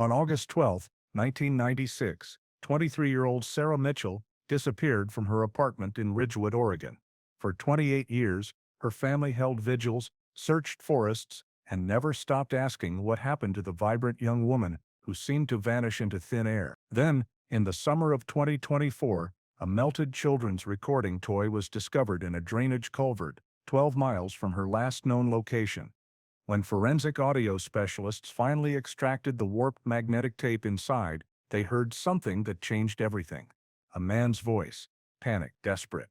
On August 12, 1996, 23-year-old Sarah Mitchell disappeared from her apartment in Ridgewood, Oregon. For 28 years, her family held vigils, searched forests, and never stopped asking what happened to the vibrant young woman who seemed to vanish into thin air. Then, in the summer of 2024, a melted children's recording toy was discovered in a drainage culvert, 12 miles from her last known location. When forensic audio specialists finally extracted the warped magnetic tape inside, they heard something that changed everything. A man's voice, panicked, desperate,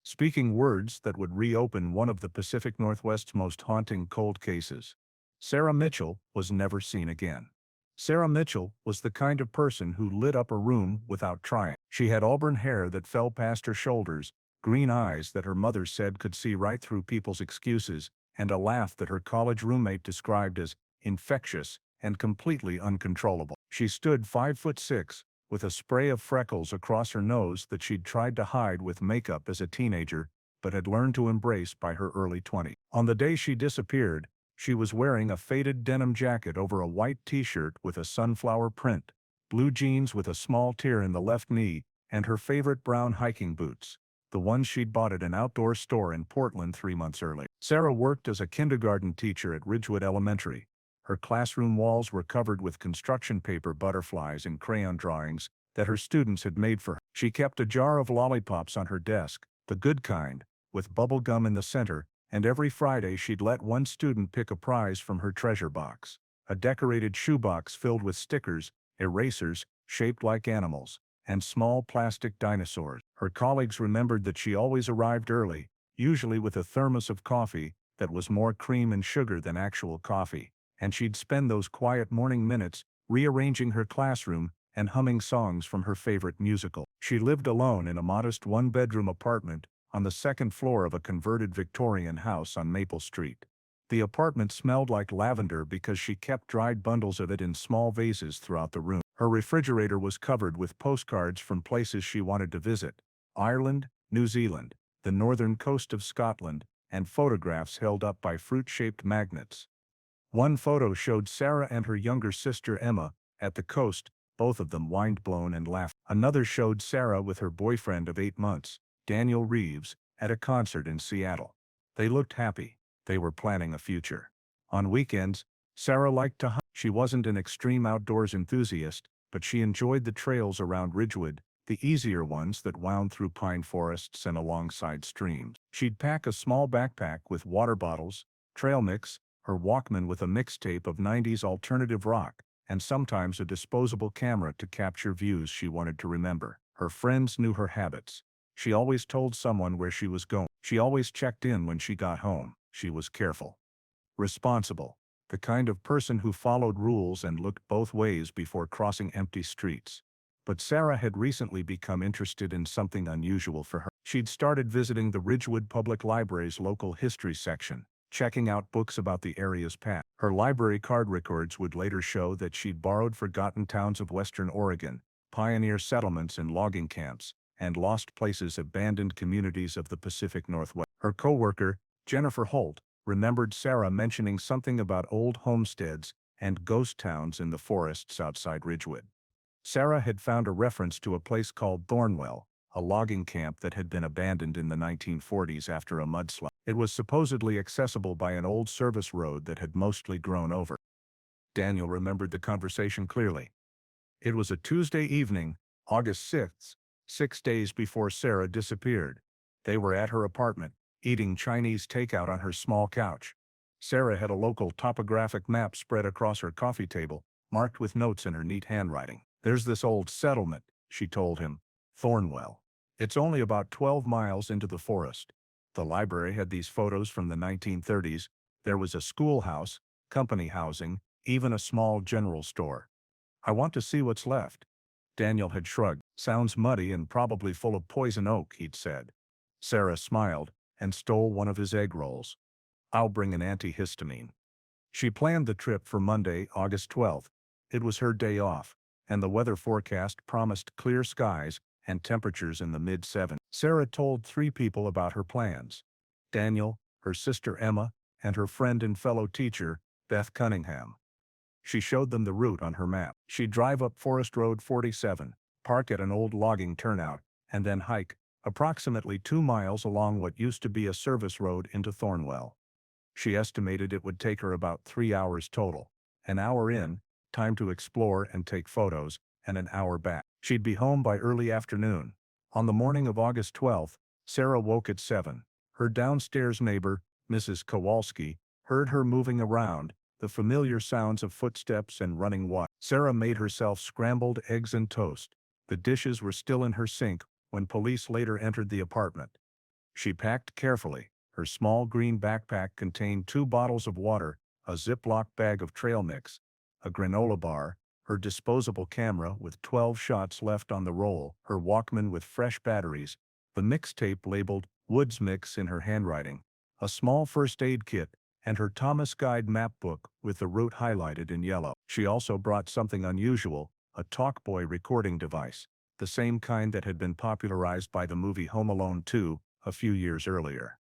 speaking words that would reopen one of the Pacific Northwest's most haunting cold cases. Sarah Mitchell was never seen again. Sarah Mitchell was the kind of person who lit up a room without trying. She had auburn hair that fell past her shoulders, green eyes that her mother said could see right through people's excuses, and a laugh that her college roommate described as infectious and completely uncontrollable. She stood 5'6", with a spray of freckles across her nose that she'd tried to hide with makeup as a teenager, but had learned to embrace by her early 20s. On the day she disappeared, she was wearing a faded denim jacket over a white t-shirt with a sunflower print, blue jeans with a small tear in the left knee, and her favorite brown hiking boots, the ones she'd bought at an outdoor store in Portland 3 months earlier. Sarah worked as a kindergarten teacher at Ridgewood Elementary. Her classroom walls were covered with construction paper butterflies and crayon drawings that her students had made for her. She kept a jar of lollipops on her desk, the good kind, with bubble gum in the center, and every Friday she'd let one student pick a prize from her treasure box, a decorated shoebox filled with stickers, erasers shaped like animals, and small plastic dinosaurs. Her colleagues remembered that she always arrived early, usually with a thermos of coffee that was more cream and sugar than actual coffee, and she'd spend those quiet morning minutes rearranging her classroom and humming songs from her favorite musical. She lived alone in a modest one-bedroom apartment on the second floor of a converted Victorian house on Maple Street. The apartment smelled like lavender because she kept dried bundles of it in small vases throughout the room. Her refrigerator was covered with postcards from places she wanted to visit: Ireland, New Zealand, the northern coast of Scotland, and photographs held up by fruit-shaped magnets. One photo showed Sarah and her younger sister Emma at the coast, both of them wind-blown and laughing. Another showed Sarah with her boyfriend of 8 months, Daniel Reeves, at a concert in Seattle. They looked happy. They were planning a future. On weekends, Sarah liked to hunt. She wasn't an extreme outdoors enthusiast, but she enjoyed the trails around Ridgewood, the easier ones that wound through pine forests and alongside streams. She'd pack a small backpack with water bottles, trail mix, her Walkman with a mixtape of 90s alternative rock, and sometimes a disposable camera to capture views she wanted to remember. Her friends knew her habits. She always told someone where she was going. She always checked in when she got home. She was careful, responsible, the kind of person who followed rules and looked both ways before crossing empty streets. But Sarah had recently become interested in something unusual for her. She'd started visiting the Ridgewood Public Library's local history section, checking out books about the area's past. Her library card records would later show that she'd borrowed forgotten towns of western Oregon, pioneer settlements and logging camps, and lost places, abandoned communities of the Pacific Northwest. Her coworker, Jennifer Holt, remembered Sarah mentioning something about old homesteads and ghost towns in the forests outside Ridgewood. Sarah had found a reference to a place called Thornwell, a logging camp that had been abandoned in the 1940s after a mudslide. It was supposedly accessible by an old service road that had mostly grown over. Daniel remembered the conversation clearly. It was a Tuesday evening, August 6th, 6 days before Sarah disappeared. They were at her apartment, eating Chinese takeout on her small couch. Sarah had a local topographic map spread across her coffee table, marked with notes in her neat handwriting. "There's this old settlement," she told him, "Thornwell. It's only about 12 miles into the forest." The library had these photos from the 1930s. There was a schoolhouse, company housing, even a small general store. "I want to see what's left." Daniel had shrugged. "Sounds muddy and probably full of poison oak," he'd said. Sarah smiled and stole one of his egg rolls. "I'll bring an antihistamine." She planned the trip for Monday, August 12th. It was her day off, and the weather forecast promised clear skies and temperatures in the mid-70s. Sarah told 3 people about her plans: Daniel, her sister Emma, and her friend and fellow teacher, Beth Cunningham. She showed them the route on her map. She'd drive up Forest Road 47, park at an old logging turnout, and then hike approximately 2 miles along what used to be a service road into Thornwell. She estimated it would take her about 3 hours total. An hour in, time to explore and take photos, and an hour back. She'd be home by early afternoon. On the morning of August 12th, Sarah woke at 7. Her downstairs neighbor, Mrs. Kowalski, heard her moving around, the familiar sounds of footsteps and running water. Sarah made herself scrambled eggs and toast. The dishes were still in her sink when police later entered the apartment. She packed carefully. Her small green backpack contained 2 bottles of water, a Ziploc bag of trail mix, a granola bar, her disposable camera with 12 shots left on the roll, her Walkman with fresh batteries, the mixtape labeled Woods Mix in her handwriting, a small first aid kit, and her Thomas Guide map book with the route highlighted in yellow. She also brought something unusual, a Talkboy recording device, the same kind that had been popularized by the movie Home Alone 2 a few years earlier.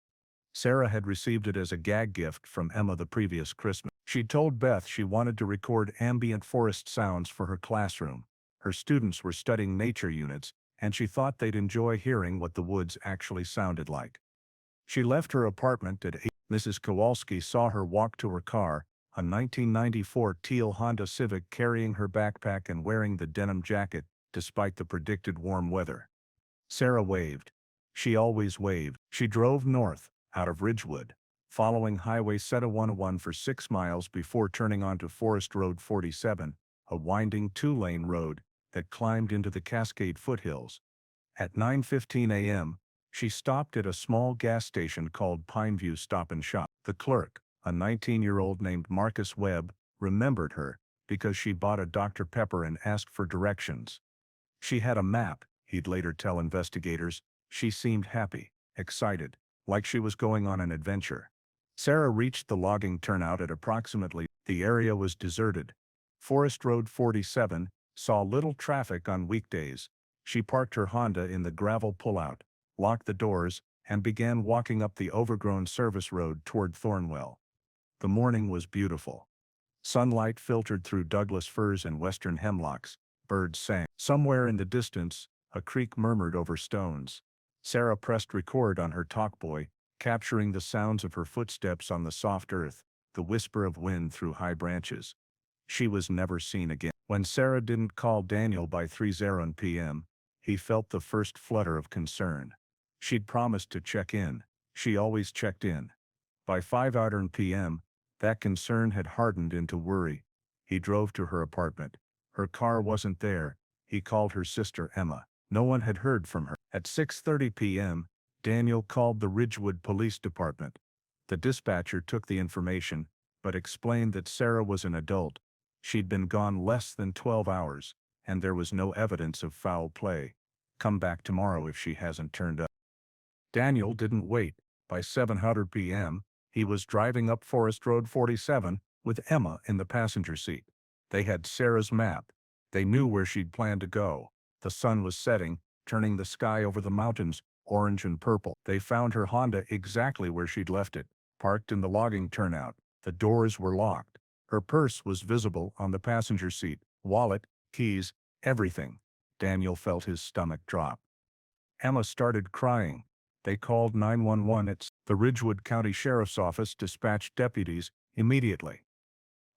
Sarah had received it as a gag gift from Emma the previous Christmas. She told Beth she wanted to record ambient forest sounds for her classroom. Her students were studying nature units, and she thought they'd enjoy hearing what the woods actually sounded like. She left her apartment at 8. Mrs. Kowalski saw her walk to her car, a 1994 teal Honda Civic, carrying her backpack and wearing the denim jacket, despite the predicted warm weather. Sarah waved. She always waved. She drove north, out of Ridgewood, following Highway 101 for 6 miles before turning onto Forest Road 47, a winding 2-lane road that climbed into the Cascade foothills. At 9:15 a.m., she stopped at a small gas station called Pineview Stop and Shop. The clerk, a 19-year-old named Marcus Webb, remembered her because she bought a Dr. Pepper and asked for directions. She had a map, he'd later tell investigators. She seemed happy, excited, like she was going on an adventure. Sarah reached the logging turnout at approximately. The area was deserted. Forest Road 47 saw little traffic on weekdays. She parked her Honda in the gravel pullout, locked the doors, and began walking up the overgrown service road toward Thornwell. The morning was beautiful. Sunlight filtered through Douglas firs and western hemlocks. Birds sang. Somewhere in the distance, a creek murmured over stones. Sarah pressed record on her Talkboy, capturing the sounds of her footsteps on the soft earth, the whisper of wind through high branches. She was never seen again. When Sarah didn't call Daniel by 3:00 p.m., he felt the first flutter of concern. She'd promised to check in. She always checked in. By 5:00 p.m., that concern had hardened into worry. He drove to her apartment. Her car wasn't there. He called her sister Emma. No one had heard from her. At 6:30 p.m., Daniel called the Ridgewood Police Department. The dispatcher took the information, but explained that Sarah was an adult. She'd been gone less than 12 hours, and there was no evidence of foul play. Come back tomorrow if she hasn't turned up. Daniel didn't wait. By 7:00 p.m., he was driving up Forest Road 47 with Emma in the passenger seat. They had Sarah's map. They knew where she'd planned to go. The sun was setting, turning the sky over the mountains orange and purple. They found her Honda exactly where she'd left it, parked in the logging turnout. The doors were locked. Her purse was visible on the passenger seat, wallet, keys, everything. Daniel felt his stomach drop. Emma started crying. They called 911. The Ridgewood County Sheriff's Office dispatched deputies immediately.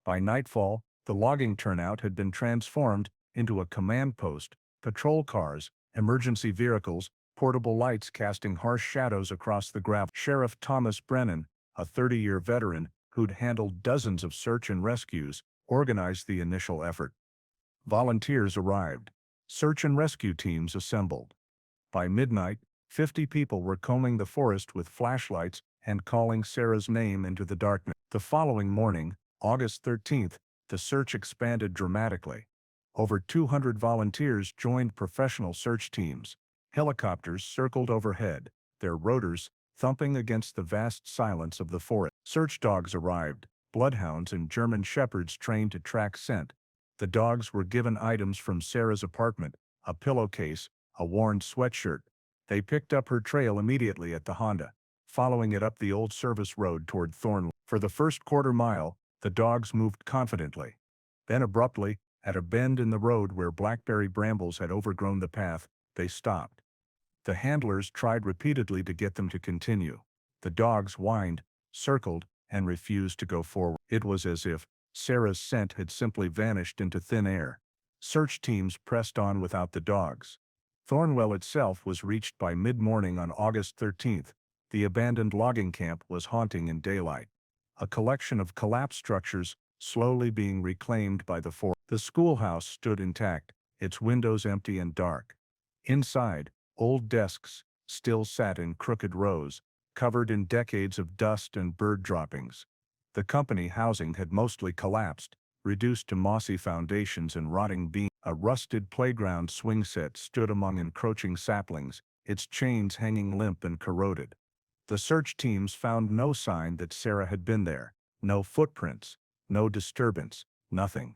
By nightfall, the logging turnout had been transformed into a command post, patrol cars, emergency vehicles, portable lights casting harsh shadows across the gravel. Sheriff Thomas Brennan, a 30-year veteran who'd handled dozens of search and rescues, organized the initial effort. Volunteers arrived. Search and rescue teams assembled. By midnight, 50 people were combing the forest with flashlights and calling Sarah's name into the darkness. The following morning, August 13th, the search expanded dramatically. Over 200 volunteers joined professional search teams. Helicopters circled overhead, their rotors thumping against the vast silence of the forest. Search dogs arrived, bloodhounds and German shepherds trained to track scent. The dogs were given items from Sarah's apartment, a pillowcase, a worn sweatshirt. They picked up her trail immediately at the Honda, following it up the old service road toward Thornwell. For the first quarter mile, the dogs moved confidently. Then abruptly, at a bend in the road where blackberry brambles had overgrown the path, they stopped. The handlers tried repeatedly to get them to continue. The dogs whined, circled, and refused to go forward. It was as if Sarah's scent had simply vanished into thin air. Search teams pressed on without the dogs. Thornwell itself was reached by mid-morning on August 13th. The abandoned logging camp was haunting in daylight. A collection of collapsed structures, slowly being reclaimed by the forest. The schoolhouse stood intact, its windows empty and dark. Inside, old desks still sat in crooked rows, covered in decades of dust and bird droppings. The company housing had mostly collapsed, reduced to mossy foundations and rotting beams. A rusted playground swing set stood among encroaching saplings, its chains hanging limp and corroded. The search teams found no sign that Sarah had been there, no footprints, no disturbance, nothing.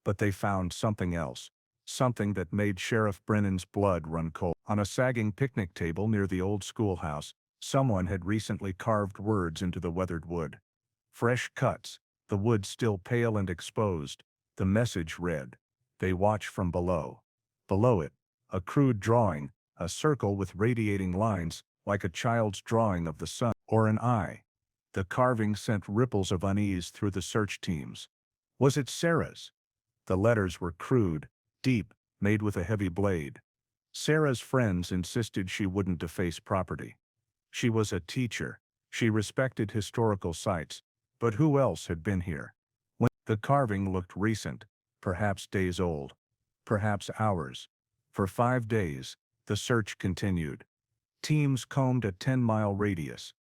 But they found something else, something that made Sheriff Brennan's blood run cold. On a sagging picnic table near the old schoolhouse, someone had recently carved words into the weathered wood. Fresh cuts, the wood still pale and exposed. The message read, "They watch from below." Below it, a crude drawing, a circle with radiating lines, like a child's drawing of the sun or an eye. The carving sent ripples of unease through the search teams. Was it Sarah's? The letters were crude, deep, made with a heavy blade. Sarah's friends insisted she wouldn't deface property. She was a teacher. She respected historical sites. But who else had been here? When the carving looked recent, perhaps days old, perhaps hours. For 5 days, the search continued. Teams combed a 10-mile radius.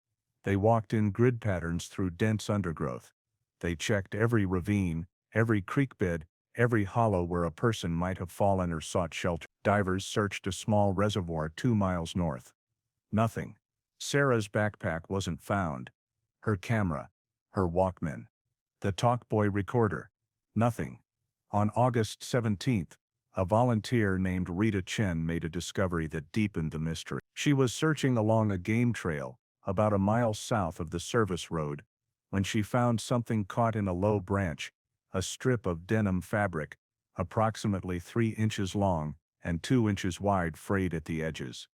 They walked in grid patterns through dense undergrowth. They checked every ravine, every creek bed, every hollow where a person might have fallen or sought shelter. Divers searched a small reservoir 2 miles north. Nothing. Sarah's backpack wasn't found. Her camera, her Walkman, the Talkboy recorder. Nothing. On August 17th, a volunteer named Rita Chen made a discovery that deepened the mystery. She was searching along a game trail, about a mile south of the service road, when she found something caught in a low branch, a strip of denim fabric, approximately 3 inches long and 2 inches wide, frayed at the edges.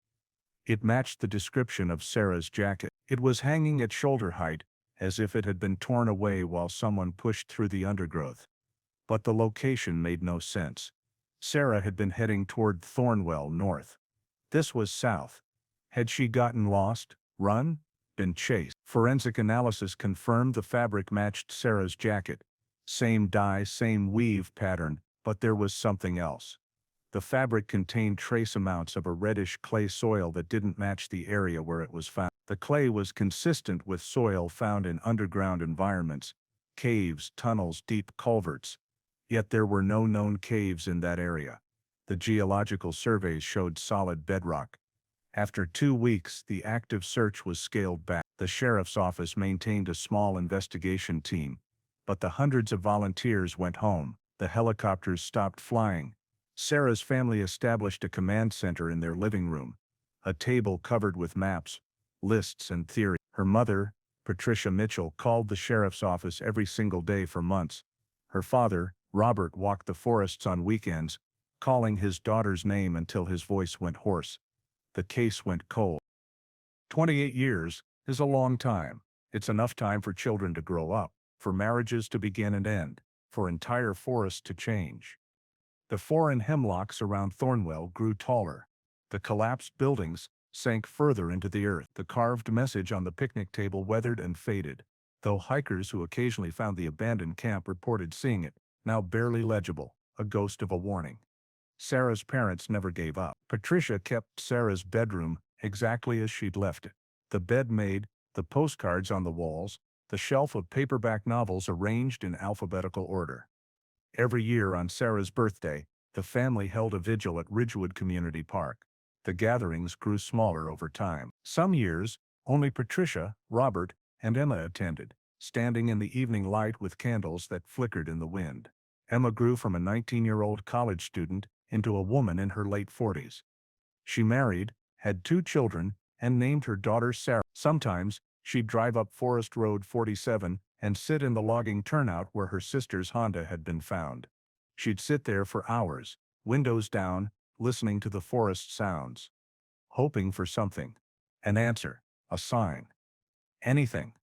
It matched the description of Sarah's jacket. It was hanging at shoulder height, as if it had been torn away while someone pushed through the undergrowth. But the location made no sense. Sarah had been heading toward Thornwell north. This was south. Had she gotten lost, run, been chased? Forensic analysis confirmed the fabric matched Sarah's jacket. Same dye, same weave pattern, but there was something else. The fabric contained trace amounts of a reddish clay soil that didn't match the area where it was found. The clay was consistent with soil found in underground environments, caves, tunnels, deep culverts. Yet there were no known caves in that area. The geological surveys showed solid bedrock. After 2 weeks, the active search was scaled back. The sheriff's office maintained a small investigation team, but the hundreds of volunteers went home. The helicopters stopped flying. Sarah's family established a command center in their living room, a table covered with maps, lists, and theory. Her mother, Patricia Mitchell, called the sheriff's office every single day for months. Her father, Robert, walked the forests on weekends, calling his daughter's name until his voice went hoarse. The case went cold. 28 years is a long time. It's enough time for children to grow up, for marriages to begin and end, for entire forests to change. The foreign hemlocks around Thornwell grew taller. The collapsed buildings sank further into the earth. The carved message on the picnic table weathered and faded, though hikers who occasionally found the abandoned camp reported seeing it, now barely legible, a ghost of a warning. Sarah's parents never gave up. Patricia kept Sarah's bedroom exactly as she'd left it. The bed made, the postcards on the walls, the shelf of paperback novels arranged in alphabetical order. Every year on Sarah's birthday, the family held a vigil at Ridgewood Community Park. The gatherings grew smaller over time. Some years, only Patricia, Robert, and Emma attended, standing in the evening light with candles that flickered in the wind. Emma grew from a 19-year-old college student into a woman in her late 40s. She married, had 2 children, and named her daughter Sarah. Sometimes, she'd drive up Forest Road 47, and sit in the logging turnout where her sister's Honda had been found. She'd sit there for hours, windows down, listening to the forest sounds, hoping for something. An answer, a sign, anything.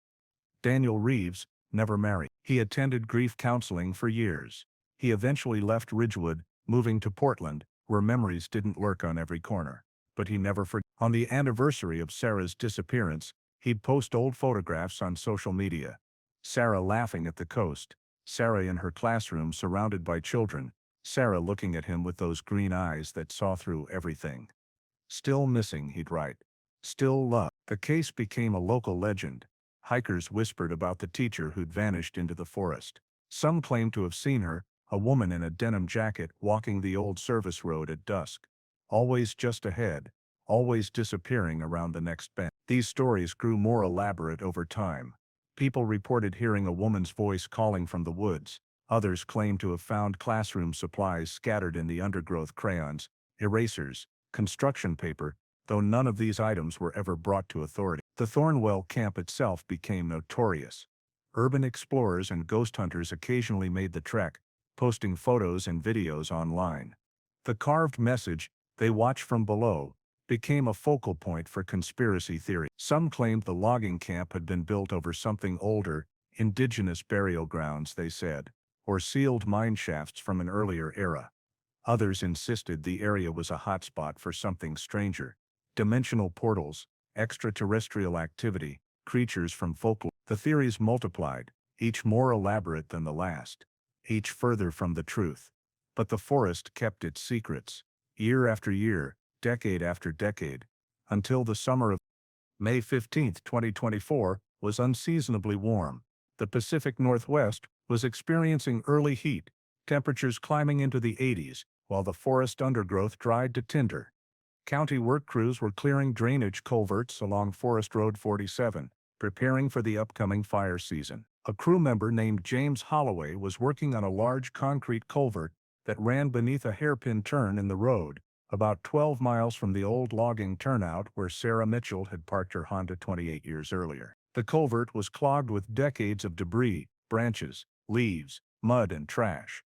Daniel Reeves never married. He attended grief counseling for years. He eventually left Ridgewood, moving to Portland, where memories didn't lurk on every corner. But he never forgot. On the anniversary of Sarah's disappearance, he'd post old photographs on social media. Sarah laughing at the coast, Sarah in her classroom surrounded by children, Sarah looking at him with those green eyes that saw through everything. Still missing, he'd write. Still loved. The case became a local legend. Hikers whispered about the teacher who'd vanished into the forest. Some claimed to have seen her, a woman in a denim jacket walking the old service road at dusk. Always just ahead, always disappearing around the next bend. These stories grew more elaborate over time. People reported hearing a woman's voice calling from the woods. Others claimed to have found classroom supplies scattered in the undergrowth: crayons, erasers, construction paper, though none of these items were ever brought to authority. The Thornwell camp itself became notorious. Urban explorers and ghost hunters occasionally made the trek, posting photos and videos online. The carved message, "They watch from below," became a focal point for conspiracy theory. Some claimed the logging camp had been built over something older, indigenous burial grounds, they said, or sealed mine shafts from an earlier era. Others insisted the area was a hotspot for something stranger: dimensional portals, extraterrestrial activity, creatures from folklore. The theories multiplied, each more elaborate than the last, each further from the truth. But the forest kept its secrets, year after year, decade after decade, until the summer of May 15, 2024, was unseasonably warm. The Pacific Northwest was experiencing early heat, temperatures climbing into the 80s, while the forest undergrowth dried to tinder. County work crews were clearing drainage culverts along Forest Road 47, preparing for the upcoming fire season. A crew member named James Holloway was working on a large concrete culvert that ran beneath a hairpin turn in the road, about 12 miles from the old logging turnout where Sarah Mitchell had parked her Honda 28 years earlier. The culvert was clogged with decades of debris, branches, leaves, mud, and trash.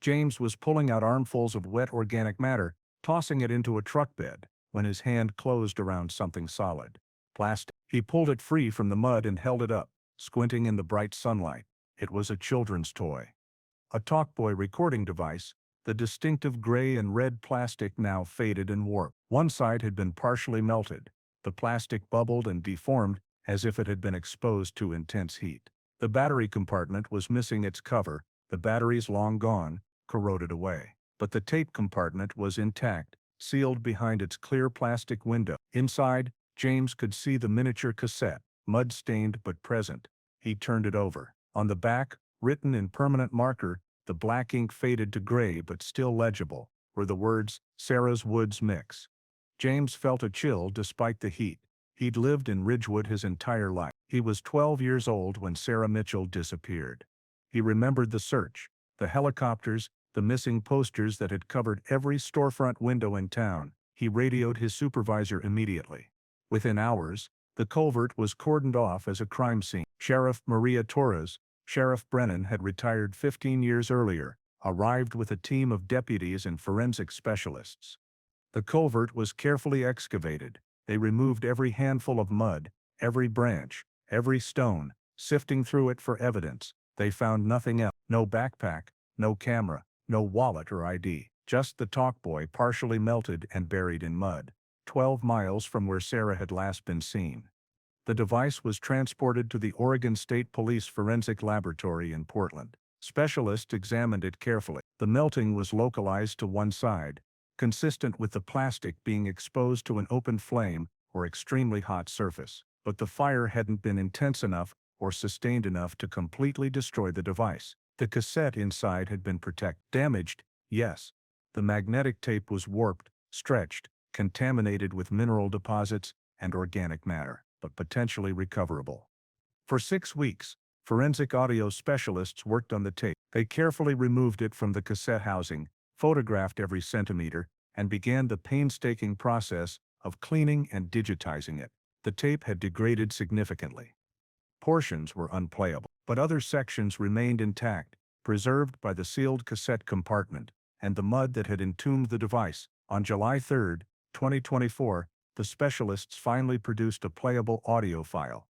James was pulling out armfuls of wet organic matter, tossing it into a truck bed, when his hand closed around something solid. Plastic. He pulled it free from the mud and held it up, squinting in the bright sunlight. It was a children's toy. A Talkboy recording device, the distinctive gray and red plastic now faded and warped. One side had been partially melted. The plastic bubbled and deformed as if it had been exposed to intense heat. The battery compartment was missing its cover, the batteries long gone, corroded away. But the tape compartment was intact, sealed behind its clear plastic window. Inside, James could see the miniature cassette, mud-stained but present. He turned it over. On the back, written in permanent marker, the black ink faded to gray but still legible, were the words, "Sarah's Woods Mix." James felt a chill despite the heat. He'd lived in Ridgewood his entire life. He was 12 years old when Sarah Mitchell disappeared. He remembered the search, the helicopters, the missing posters that had covered every storefront window in town. He radioed his supervisor immediately. Within hours, the culvert was cordoned off as a crime scene. Sheriff Maria Torres, Sheriff Brennan had retired 15 years earlier, arrived with a team of deputies and forensic specialists. The culvert was carefully excavated. They removed every handful of mud, every branch, every stone, sifting through it for evidence. They found nothing else. No backpack, no camera, no wallet or ID. Just the Talkboy partially melted and buried in mud, 12 miles from where Sarah had last been seen. The device was transported to the Oregon State Police Forensic Laboratory in Portland. Specialists examined it carefully. The melting was localized to one side, consistent with the plastic being exposed to an open flame or extremely hot surface. But the fire hadn't been intense enough or sustained enough to completely destroy the device. The cassette inside had been damaged, yes. The magnetic tape was warped, stretched, contaminated with mineral deposits and organic matter, but potentially recoverable. For 6 weeks, forensic audio specialists worked on the tape. They carefully removed it from the cassette housing, photographed every centimeter, and began the painstaking process of cleaning and digitizing it. The tape had degraded significantly. Portions were unplayable, but other sections remained intact, preserved by the sealed cassette compartment and the mud that had entombed the device. On July 3, 2024, the specialists finally produced a playable audio file.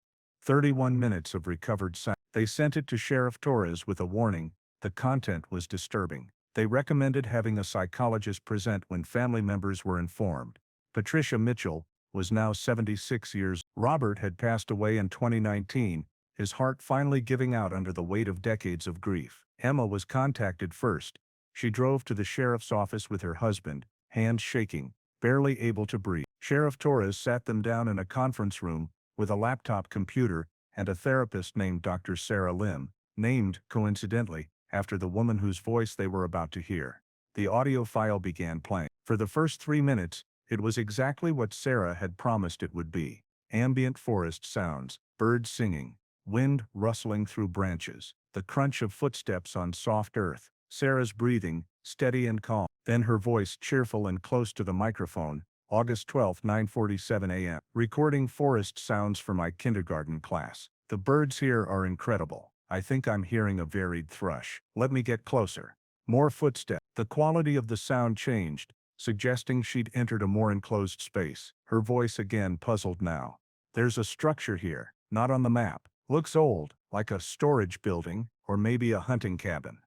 31 minutes of recovered sound. They sent it to Sheriff Torres with a warning: the content was disturbing. They recommended having a psychologist present when family members were informed. Patricia Mitchell was now 76 years. Robert had passed away in 2019, his heart finally giving out under the weight of decades of grief. Emma was contacted first. She drove to the sheriff's office with her husband, hands shaking, barely able to breathe. Sheriff Torres sat them down in a conference room with a laptop computer and a therapist named Dr. Sarah Lim, named, coincidentally, after the woman whose voice they were about to hear. The audio file began playing. For the first 3 minutes, it was exactly what Sarah had promised it would be. Ambient forest sounds, birds singing, wind rustling through branches, the crunch of footsteps on soft earth, Sarah's breathing, steady and calm. Then her voice cheerful and close to the microphone. August 12, 9:47 a.m. Recording forest sounds for my kindergarten class. The birds here are incredible. I think I'm hearing a varied thrush. Let me get closer. More footsteps. The quality of the sound changed, suggesting she'd entered a more enclosed space. Her voice again puzzled now. There's a structure here, not on the map. Looks old, like a storage building, or maybe a hunting cabin.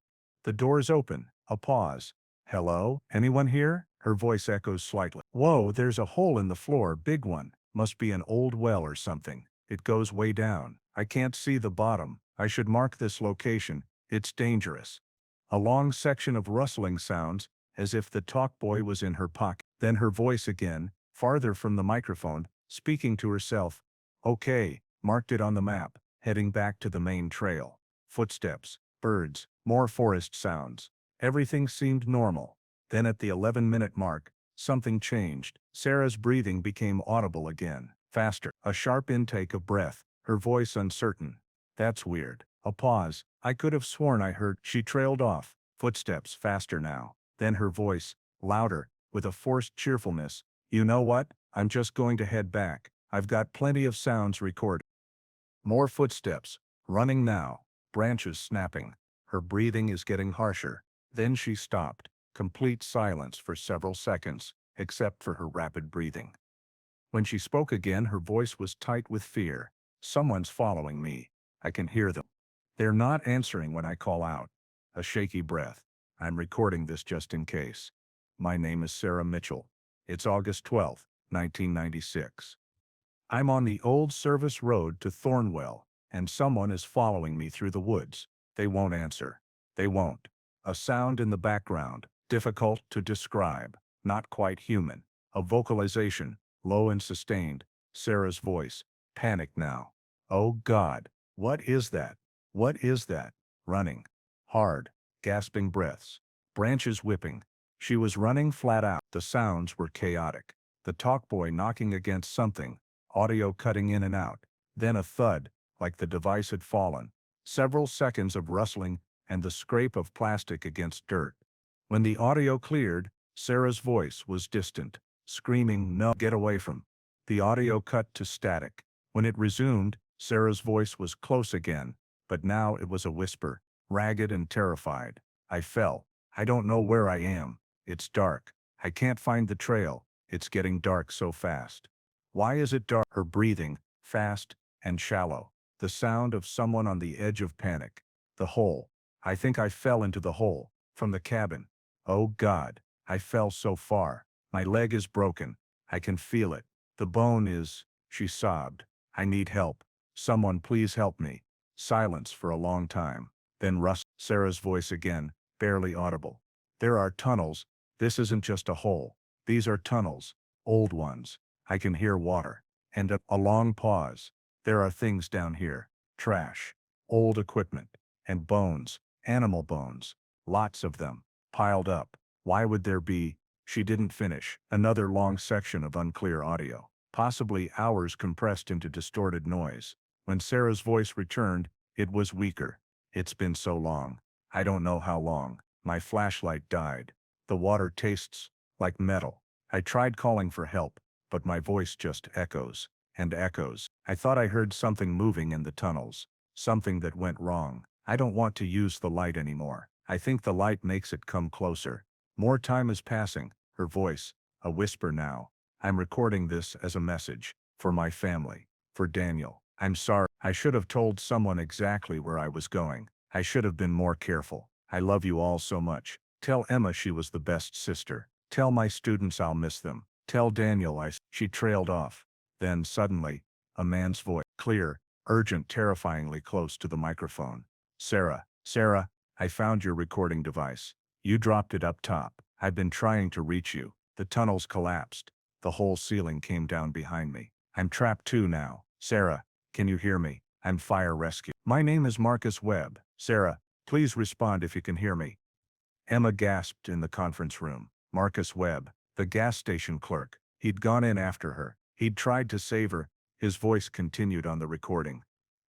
The door's open. A pause. Hello? Anyone here? Her voice echoes slightly. Whoa, there's a hole in the floor, big one. Must be an old well or something. It goes way down. I can't see the bottom. I should mark this location. It's dangerous. A long section of rustling sounds, as if the talk boy was in her pocket. Then her voice again, farther from the microphone, speaking to herself. Okay, marked it on the map, heading back to the main trail. Footsteps, birds, more forest sounds. Everything seemed normal. Then at the 11-minute mark, something changed. Sarah's breathing became audible again, faster. A sharp intake of breath, her voice uncertain. That's weird. A pause. I could have sworn I heard. She trailed off. Footsteps faster now. Then her voice, louder, with a forced cheerfulness. You know what? I'm just going to head back. I've got plenty of sounds recorded. More footsteps. Running now. Branches snapping. Her breathing is getting harsher. Then she stopped. Complete silence for several seconds, except for her rapid breathing. When she spoke again, her voice was tight with fear. Someone's following me. I can hear them. They're not answering when I call out. A shaky breath. I'm recording this just in case. My name is Sarah Mitchell. It's August 12, 1996. I'm on the old service road to Thornwell, and someone is following me through the woods. They won't answer. They won't. A sound in the background, difficult to describe, not quite human. A vocalization, low and sustained. Sarah's voice, panic now. Oh God, what is that? What is that? Running. Hard, gasping breaths. Branches whipping. She was running flat out. The sounds were chaotic. The talk boy knocking against something, audio cutting in and out. Then a thud, like the device had fallen. Several seconds of rustling, and the scrape of plastic against dirt. When the audio cleared, Sarah's voice was distant, screaming, "No, get away from." The audio cut to static. When it resumed, Sarah's voice was close again, but now it was a whisper, ragged and terrified. I fell. I don't know where I am. It's dark. I can't find the trail. It's getting dark so fast. Why is it dark? Her breathing, fast and shallow. The sound of someone on the edge of panic. The hole. I think I fell into the hole, from the cabin. Oh God, I fell so far. My leg is broken. I can feel it. The bone is, she sobbed. I need help. Someone please help me. Silence for a long time. Then Sarah's voice again, barely audible. There are tunnels. This isn't just a hole. These are tunnels. Old ones. I can hear water. And a long pause. There are things down here. Trash. Old equipment. And bones. Animal bones. Lots of them. Piled up. Why would there be? She didn't finish. Another long section of unclear audio. Possibly hours compressed into distorted noise. When Sarah's voice returned, it was weaker. It's been so long. I don't know how long. My flashlight died. The water tastes like metal. I tried calling for help, but my voice just echoes and echoes. I thought I heard something moving in the tunnels. Something that went wrong. I don't want to use the light anymore. I think the light makes it come closer. More time is passing. Her voice, a whisper now. I'm recording this as a message. For my family. For Daniel. I'm sorry. I should have told someone exactly where I was going. I should have been more careful. I love you all so much. Tell Emma she was the best sister. Tell my students I'll miss them. Tell Daniel She trailed off. Then suddenly, a man's voice, clear, urgent, terrifyingly close to the microphone. Sarah, Sarah, I found your recording device. You dropped it up top. I've been trying to reach you. The tunnels collapsed. The whole ceiling came down behind me. I'm trapped too now. Sarah, can you hear me? I'm fire rescue. My name is Marcus Webb. Sarah, please respond if you can hear me. Emma gasped in the conference room. Marcus Webb, the gas station clerk. He'd gone in after her. He'd tried to save her. His voice continued on the recording.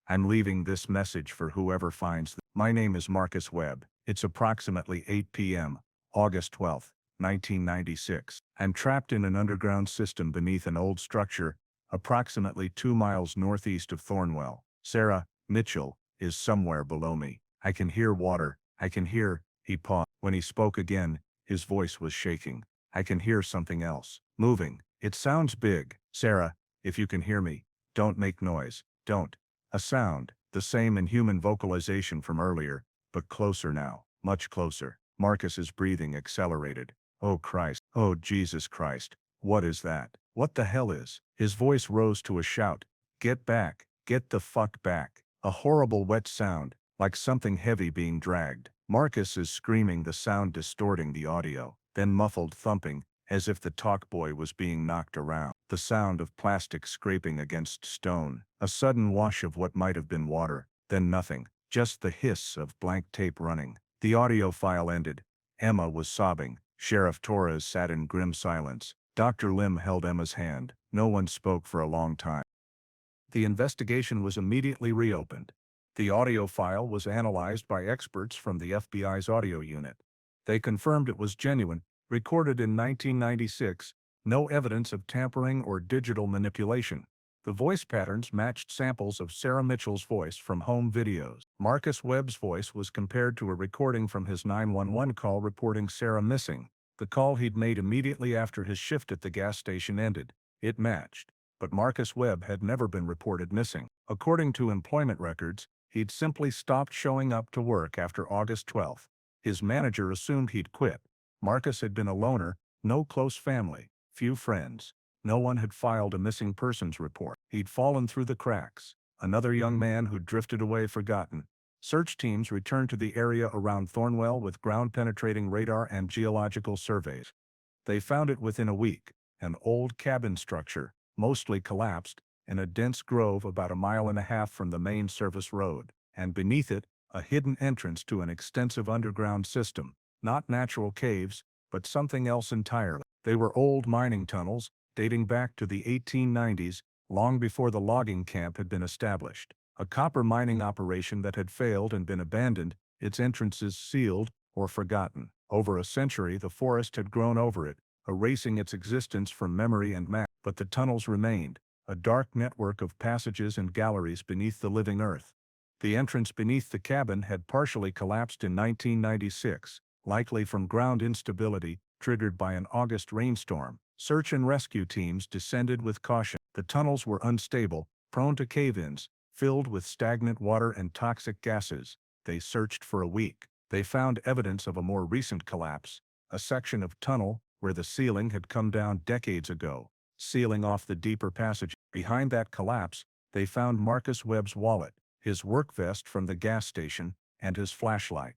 I'm leaving this message for whoever finds My name is Marcus Webb. It's approximately 8 p.m., August 12, 1996. I'm trapped in an underground system beneath an old structure, approximately 2 miles northeast of Thornwell. Sarah Mitchell is somewhere below me. I can hear water. I can hear. He paused. When he spoke again, his voice was shaking. I can hear something else. Moving. It sounds big. Sarah, if you can hear me, don't make noise. Don't. A sound, the same in human vocalization from earlier, but closer now. Much closer. Marcus's breathing accelerated. Oh Christ. Oh Jesus Christ. What is that? What the hell is? His voice rose to a shout. Get back. Get the fuck back. A horrible wet sound, like something heavy being dragged. Marcus is screaming, the sound distorting the audio, then muffled thumping, as if the talk boy was being knocked around. The sound of plastic scraping against stone. A sudden wash of what might have been water, then nothing, just the hiss of blank tape running. The audio file ended. Emma was sobbing. Sheriff Torres sat in grim silence. Dr. Lim held Emma's hand. No one spoke for a long time. The investigation was immediately reopened. The audio file was analyzed by experts from the FBI's audio unit. They confirmed it was genuine, recorded in 1996, no evidence of tampering or digital manipulation. The voice patterns matched samples of Sarah Mitchell's voice from home videos. Marcus Webb's voice was compared to a recording from his 911 call reporting Sarah missing. The call he'd made immediately after his shift at the gas station ended. It matched. But Marcus Webb had never been reported missing. According to employment records, he'd simply stopped showing up to work after August 12. His manager assumed he'd quit. Marcus had been a loner, no close family, few friends. No one had filed a missing persons report. He'd fallen through the cracks. Another young man who'd drifted away forgotten. Search teams returned to the area around Thornwell with ground-penetrating radar and geological surveys. They found it within a week, an old cabin structure, mostly collapsed, in a dense grove about 1.5 miles from the main service road, and beneath it, a hidden entrance to an extensive underground system, not natural caves, but something else entirely. They were old mining tunnels, dating back to the 1890s, long before the logging camp had been established. A copper mining operation that had failed and been abandoned, its entrances sealed or forgotten. Over a century the forest had grown over it, erasing its existence from memory and map. But the tunnels remained, a dark network of passages and galleries beneath the living earth. The entrance beneath the cabin had partially collapsed in 1996, likely from ground instability triggered by an August rainstorm. Search and rescue teams descended with caution. The tunnels were unstable, prone to cave-ins, filled with stagnant water and toxic gases. They searched for a week. They found evidence of a more recent collapse, a section of tunnel where the ceiling had come down decades ago, sealing off the deeper passage. Behind that collapse, they found Marcus Webb's wallet, his work vest from the gas station, and his flashlight.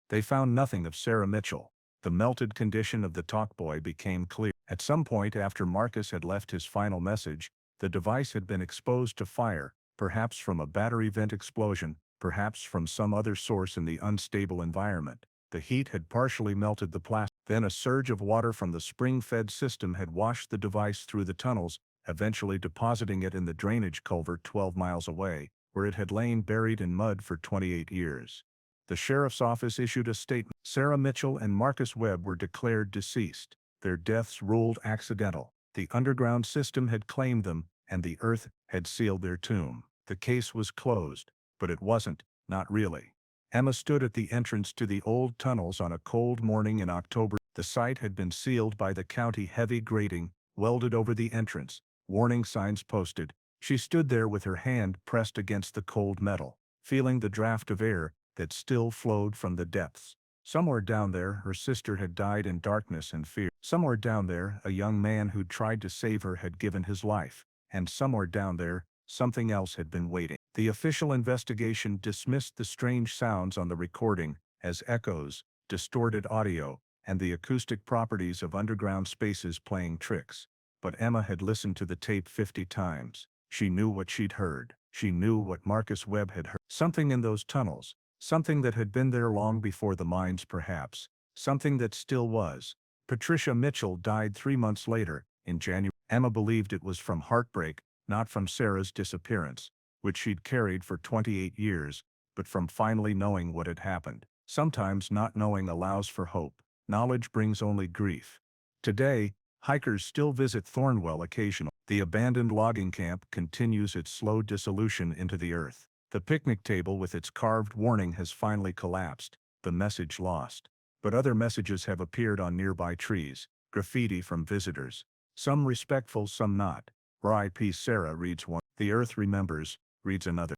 They found nothing of Sarah Mitchell. The melted condition of the talkboy became clear. At some point after Marcus had left his final message, the device had been exposed to fire, perhaps from a battery vent explosion, perhaps from some other source in the unstable environment. The heat had partially melted the plastic. Then a surge of water from the spring-fed system had washed the device through the tunnels, eventually depositing it in the drainage culvert 12 miles away, where it had lain buried in mud for 28 years. The sheriff's office issued a statement. Sarah Mitchell and Marcus Webb were declared deceased. Their deaths ruled accidental. The underground system had claimed them, and the earth had sealed their tomb. The case was closed, but it wasn't, not really. Emma stood at the entrance to the old tunnels on a cold morning in October. The site had been sealed by the county heavy grating, welded over the entrance, warning signs posted. She stood there with her hand pressed against the cold metal, feeling the draft of air that still flowed from the depths. Somewhere down there, her sister had died in darkness and fear. Somewhere down there, a young man who'd tried to save her had given his life. And somewhere down there, something else had been waiting. The official investigation dismissed the strange sounds on the recording as echoes, distorted audio, and the acoustic properties of underground spaces playing tricks. But Emma had listened to the tape 50 times. She knew what she'd heard. She knew what Marcus Webb had heard. Something in those tunnels. Something that had been there long before the mines perhaps. Something that still was. Patricia Mitchell died 3 months later, in January. Emma believed it was from heartbreak, not from Sarah's disappearance, which she'd carried for 28 years, but from finally knowing what had happened. Sometimes not knowing allows for hope. Knowledge brings only grief. Today, hikers still visit Thornwell occasionally. The abandoned logging camp continues its slow dissolution into the earth. The picnic table with its carved warning has finally collapsed, the message lost. But other messages have appeared on nearby trees, graffiti from visitors. Some respectful, some not. R.I.P. Sarah reads one. The Earth Remembers reads another.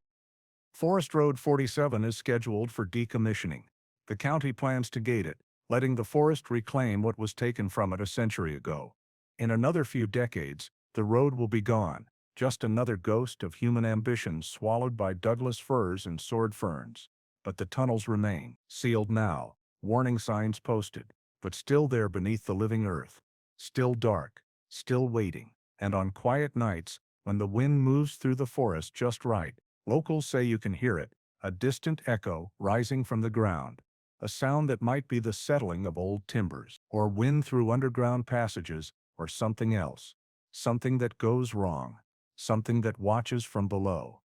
Forest Road 47 is scheduled for decommissioning. The county plans to gate it, letting the forest reclaim what was taken from it a century ago. In another few decades, the road will be gone, just another ghost of human ambition swallowed by Douglas firs and sword ferns. But the tunnels remain, sealed now, warning signs posted, but still there beneath the living earth. Still dark, still waiting. And on quiet nights, when the wind moves through the forest just right, locals say you can hear it, a distant echo rising from the ground. A sound that might be the settling of old timbers, or wind through underground passages, or something else. Something that goes wrong. Something that watches from below.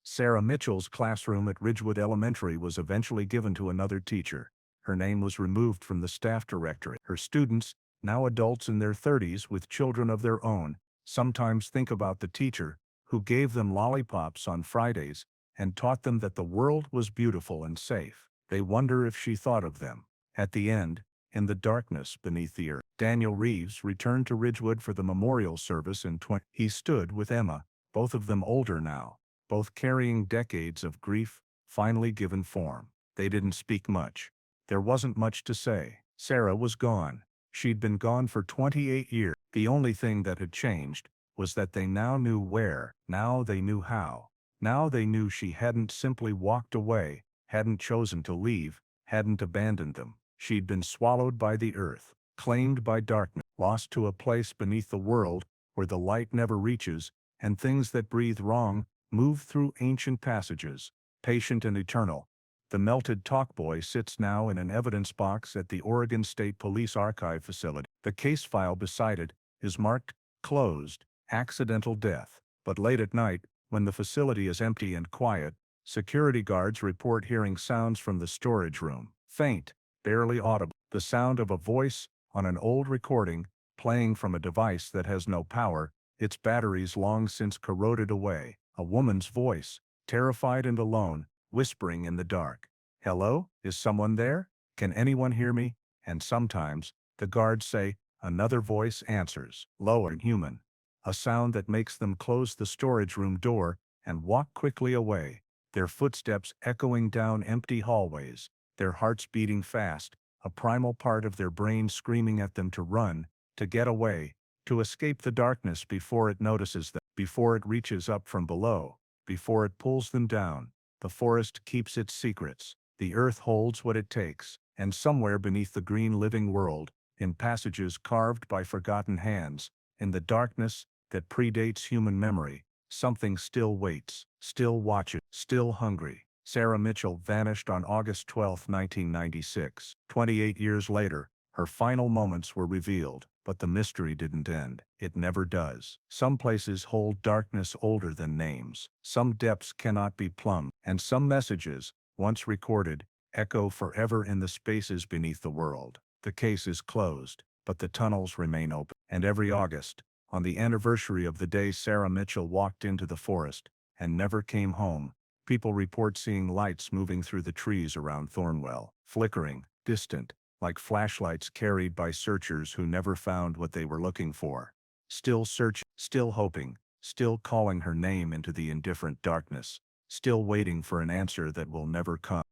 Sarah Mitchell's classroom at Ridgewood Elementary was eventually given to another teacher. Her name was removed from the staff directory. Her students, now adults in their 30s with children of their own, sometimes think about the teacher who gave them lollipops on Fridays and taught them that the world was beautiful and safe. They wonder if she thought of them. At the end, in the darkness beneath the earth, Daniel Reeves returned to Ridgewood for the memorial service in 20. He stood with Emma, both of them older now, both carrying decades of grief, finally given form. They didn't speak much. There wasn't much to say. Sarah was gone. She'd been gone for 28 years. The only thing that had changed was that they now knew where, now they knew how. Now they knew she hadn't simply walked away, hadn't chosen to leave, hadn't abandoned them. She'd been swallowed by the earth, claimed by darkness, lost to a place beneath the world where the light never reaches, and things that breathe wrong move through ancient passages, patient and eternal. The melted talkboy sits now in an evidence box at the Oregon State Police Archive facility. The case file beside it is marked, closed, accidental death. But late at night, when the facility is empty and quiet, security guards report hearing sounds from the storage room. Faint, barely audible. The sound of a voice on an old recording, playing from a device that has no power, its batteries long since corroded away. A woman's voice, terrified and alone, whispering in the dark. "Hello? Is someone there? Can anyone hear me?" And sometimes, the guards say, another voice answers, low and human. A sound that makes them close the storage room door and walk quickly away, their footsteps echoing down empty hallways, their hearts beating fast, a primal part of their brain screaming at them to run, to get away, to escape the darkness before it notices them, before it reaches up from below, before it pulls them down. The forest keeps its secrets, the earth holds what it takes, and somewhere beneath the green living world, in passages carved by forgotten hands, in the darkness that predates human memory, something still waits, still watches, still hungry. Sarah Mitchell vanished on August 12, 1996. 28 years later, her final moments were revealed, but the mystery didn't end. It never does. Some places hold darkness older than names. Some depths cannot be plumbed, and some messages, once recorded, echo forever in the spaces beneath the world. The case is closed, but the tunnels remain open. And every August, On the anniversary of the day Sarah Mitchell walked into the forest and never came home, people report seeing lights moving through the trees around Thornwell, flickering, distant, like flashlights carried by searchers who never found what they were looking for. Still searching, still hoping, still calling her name into the indifferent darkness, still waiting for an answer that will never come.